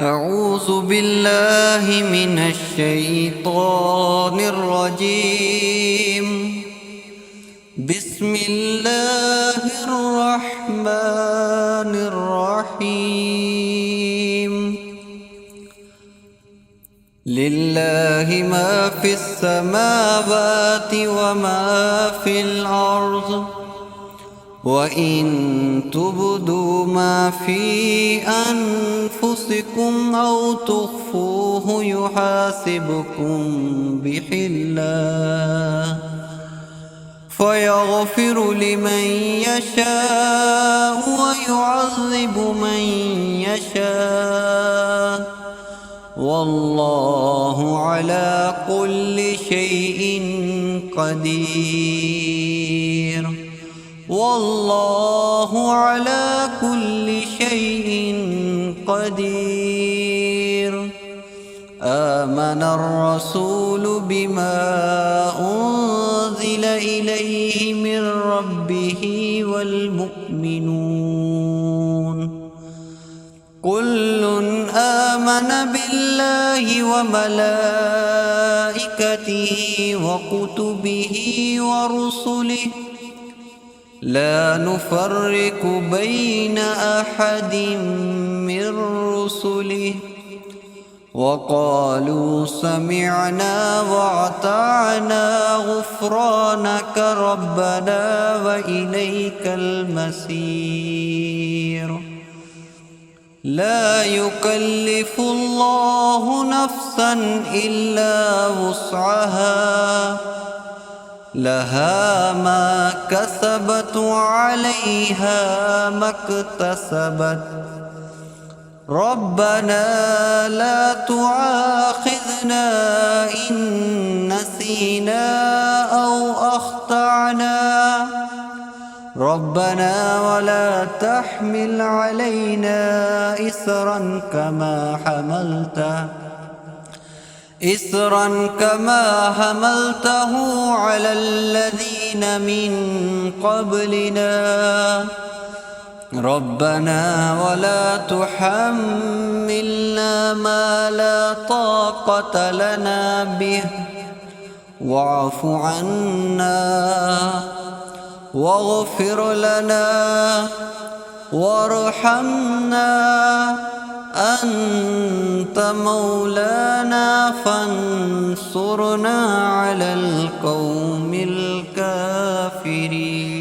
أعوذ بالله من الشيطان الرجيم. بسم الله الرحمن الرحيم. لله ما في السماوات وما في الأرض، وإن تبدوا ما في أنفسكم أو تخفوه يحاسبكم به الله، فيغفر لمن يشاء ويعذب من يشاء، والله على كل شيء قدير. والله على كل شيء قدير. آمن الرسول بما أنزل إليه من ربه والمؤمنون كل آمن بالله وملائكته وكتبه ورسله لا نفرق بين أحد من رسله، وقالوا سمعنا وأطعنا غفرانك ربنا وإليك المصير. لا يكلف الله نفسا إلا وسعها، لها ما كسبت وعليها ما اكتسبت. ربنا لا تؤاخذنا إن نسينا أو أخطأنا، ربنا ولا تحمل علينا إصرا كما حملته على الذين من قبلنا، ربنا ولا تحملنا ما لا طاقة لنا به، واعف عنا واغفر لنا وارحمنا، أنت مولانا فانصرنا على القوم الكافرين.